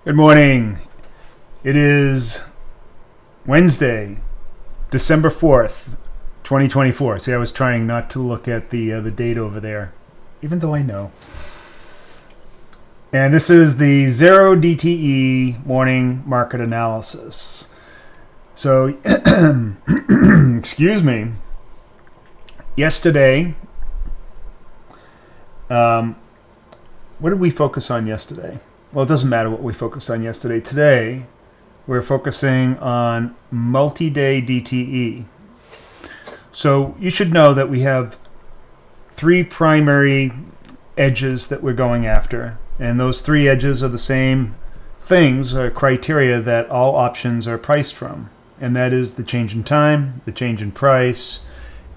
Good morning. It is Wednesday, December 4th, 2024. See, I was trying not to look at the date over there, even though I know. And this is the Zero DTE morning market analysis. So, excuse me. Yesterday, what did we focus on yesterday? Well, it doesn't matter what we focused on yesterday. Today, we're focusing on multi-day DTE. So you should know that we have three primary edges that we're going after. And those three edges are the same things or criteria that all options are priced from. And that is the change in time, the change in price,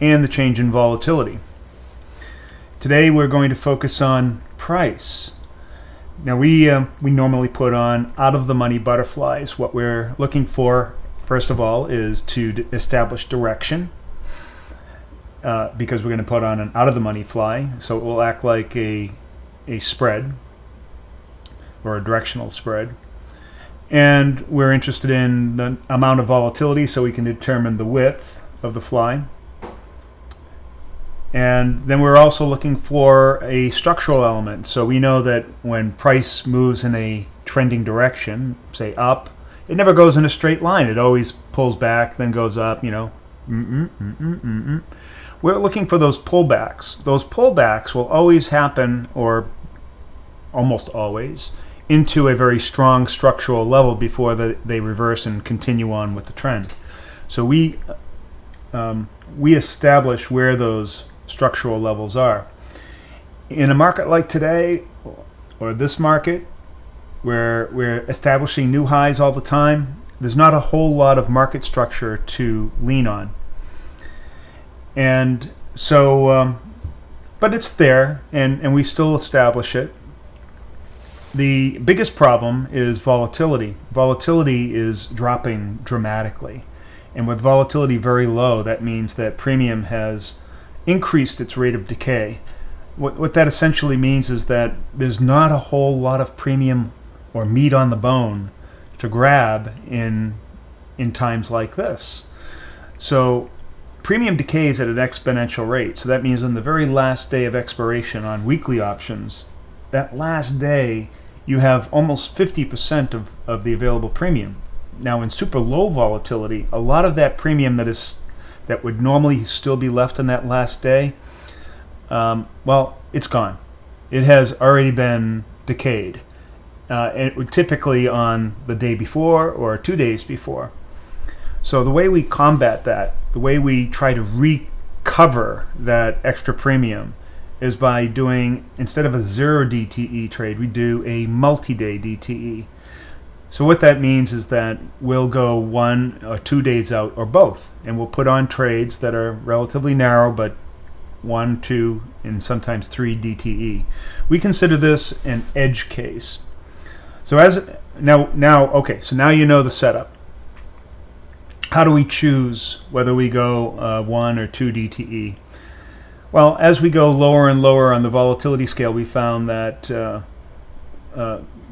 and the change in volatility. Today, we're going to focus on price. Now we normally put on out-of-the-money butterflies. What we're looking for, first of all, is to establish direction because we're going to put on an out-of-the-money fly, so it will act like a spread or a directional spread. And we're interested in the amount of volatility so we can determine the width of the fly. And then we're also looking for a structural element. So we know that when price moves in a trending direction, say up, it never goes in a straight line. It always pulls back, then goes up, We're looking for those pullbacks. Those pullbacks will always happen, or almost always, into a very strong structural level before they reverse and continue on with the trend. So we establish where those structural levels are. In a market like today, or this market, where we're establishing new highs all the time, there's not a whole lot of market structure to lean on. And so, but it's there, and we still establish it. The biggest problem is volatility. Volatility is dropping dramatically. And with volatility very low, that means that premium has increased its rate of decay. What that essentially means is that there's not a whole lot of premium or meat on the bone to grab in times like this. So premium decays at an exponential rate. So that means on the very last day of expiration on weekly options, that last day you have almost 50% of the available premium. Now in super low volatility, a lot of that premium that would normally still be left on that last day, well, it's gone. It has already been decayed. It would typically on the day before or 2 days before. So the way we combat that, the way we try to recover that extra premium is by doing, instead of a zero DTE trade, we do a multi-day DTE. So what that means is that we'll go 1 or 2 days out, or both, and we'll put on trades that are relatively narrow, but 1, 2, and sometimes 3 DTE. We consider this an edge case. So okay, so now you know the setup. How do we choose whether we go 1 or 2 DTE? Well, as we go lower and lower on the volatility scale, we found that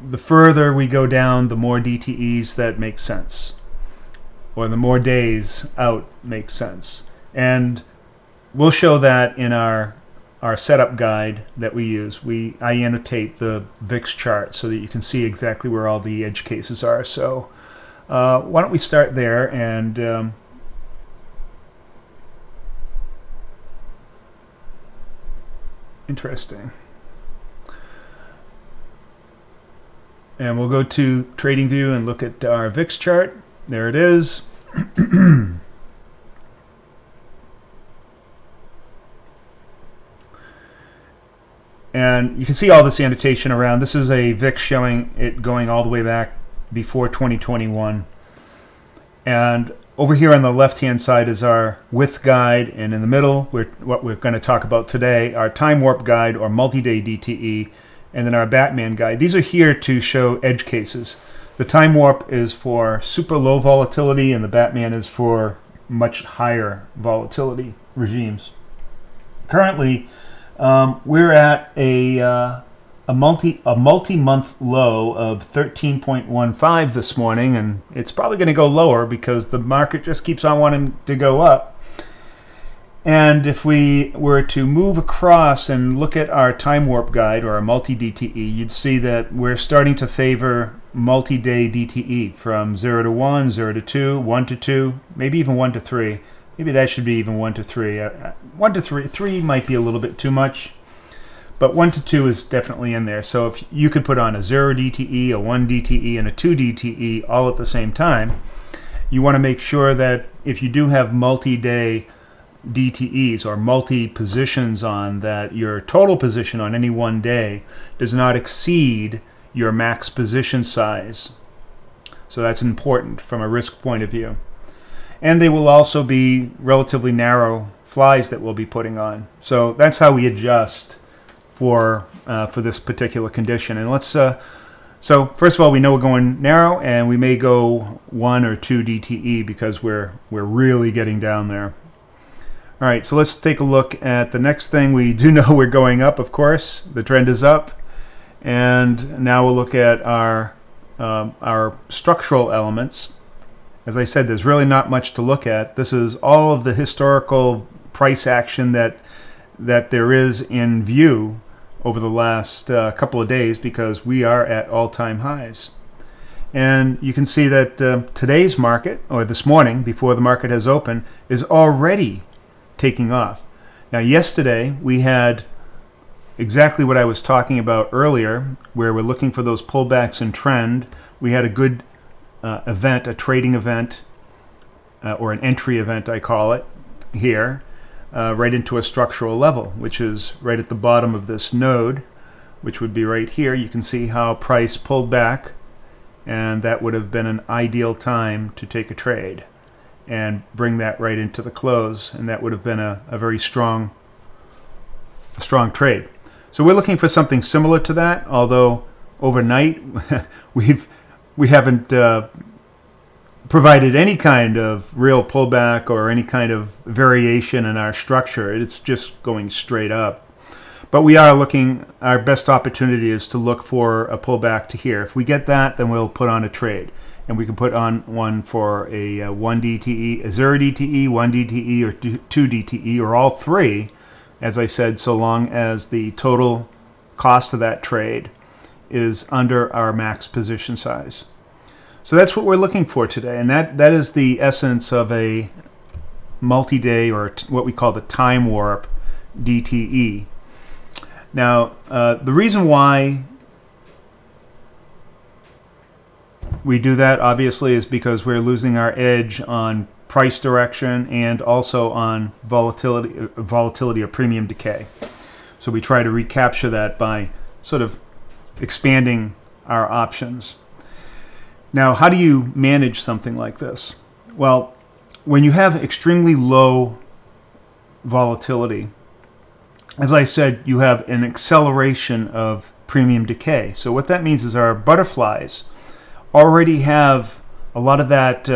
the further we go down, the more DTEs that make sense, or the more days out makes sense. And we'll show that in our setup guide that we use. I annotate the VIX chart so that you can see exactly where all the edge cases are. So why don't we start there and interesting. And we'll go to TradingView and look at our VIX chart. There it is. And you can see all this annotation around. This is a VIX showing it going all the way back before 2021. And over here on the left-hand side is our width guide, and in the middle, what we're going to talk about today, our time warp guide or multi-day DTE, and then our Batman guide. These are here to show edge cases. The time warp is for super low volatility, and the Batman is for much higher volatility regimes. Currently, we're at a a multi-month low of 13.15 this morning, and it's probably going to go lower because the market just keeps on wanting to go up. And if we were to move across and look at our time warp guide or our multi-DTE, you'd see that we're starting to favor multi-day DTE from 0 to 1, 0 to 2, 1 to 2, maybe even 1 to 3. Maybe that should be even 1 to 3. 1 to 3, 3 might be a little bit too much, but 1 to 2 is definitely in there. So if you could put on a 0 DTE, a 1 DTE, and a 2 DTE all at the same time, you want to make sure that if you do have multi-day DTEs or multi-positions on, that your total position on any one day does not exceed your max position size. So that's important from a risk point of view. And they will also be relatively narrow flies that we'll be putting on. So that's how we adjust for this particular condition. And let's so first of all, we know we're going narrow, and we may go 1 or 2 DTE because we're really getting down there. All right, so let's take a look at the next thing. We do know we're going up, of course. The trend is up. And now we'll look at our structural elements. As I said, there's really not much to look at. This is all of the historical price action that there is in view over the last couple of days, because we are at all-time highs. And you can see that today's market, or this morning before the market has opened, is already taking off. Now, yesterday we had exactly what I was talking about earlier, where we're looking for those pullbacks in trend. We had a good event, a trading event, or an entry event, I call it, here, right into a structural level, which is right at the bottom of this node, which would be right here. You can see how price pulled back, and that would have been an ideal time to take a trade and bring that right into the close, and that would have been a very strong trade. So we're looking for something similar to that, although overnight we haven't provided any kind of real pullback or any kind of variation in our structure. It's just going straight up. But we are looking, our best opportunity is to look for a pullback to here. If we get that, then we'll put on a trade. And we can put on one for a 1 DTE, a 0 DTE, 1 DTE, or 2 DTE, or all three, as I said, so long as the total cost of that trade is under our max position size. So that's what we're looking for today, and that is the essence of a multi-day, or what we call the time warp DTE. Now, the reason why we do that, obviously, is because we're losing our edge on price direction and also on volatility or premium decay. So we try to recapture that by sort of expanding our options. Now, how do you manage something like this? Well, when you have extremely low volatility, as I said, you have an acceleration of premium decay. So what that means is our butterflies already have a lot of that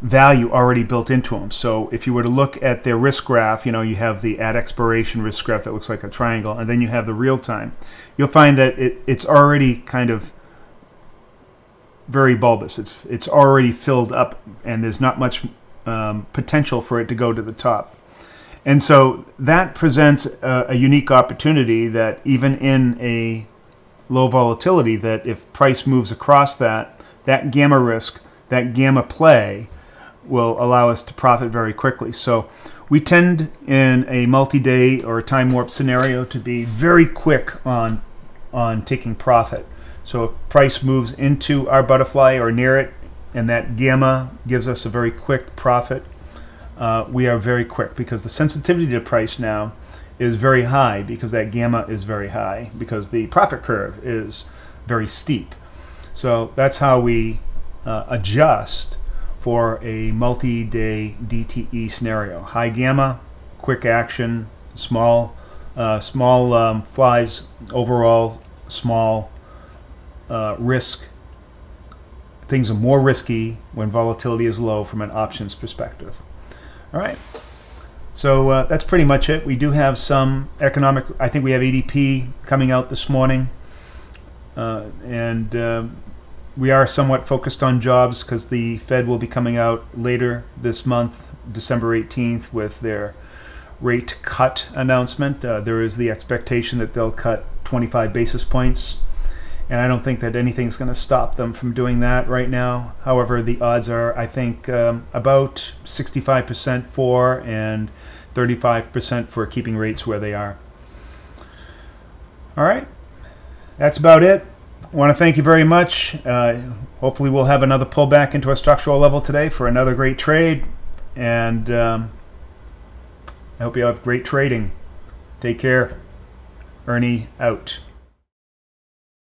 value already built into them. So if you were to look at their risk graph, you have the at expiration risk graph that looks like a triangle, and then you have the real time. You'll find that it's already kind of very bulbous. It's already filled up, and there's not much potential for it to go to the top. And so that presents a unique opportunity that even in a low volatility, that if price moves across that gamma risk, that gamma play will allow us to profit very quickly. So we tend in a multi-day or time warp scenario to be very quick on taking profit. So if price moves into our butterfly or near it, and that gamma gives us a very quick profit, we are very quick, because the sensitivity to price now is very high, because that gamma is very high, because the profit curve is very steep. So that's how we adjust for a multi-day DTE scenario. High gamma, quick action, small flies, overall small risk. Things are more risky when volatility is low from an options perspective. All right. So that's pretty much it. We do have some economic, I think we have ADP coming out this morning. and we are somewhat focused on jobs because the Fed will be coming out later this month, December 18th, with their rate cut announcement. There is the expectation that they'll cut 25 basis points, and I don't think that anything's going to stop them from doing that right now. However, the odds are, I think, about 65% for and 35% for keeping rates where they are. All right, that's about it. I want to thank you very much. Hopefully we'll have another pullback into a structural level today for another great trade. And I hope you have great trading. Take care. Ernie out.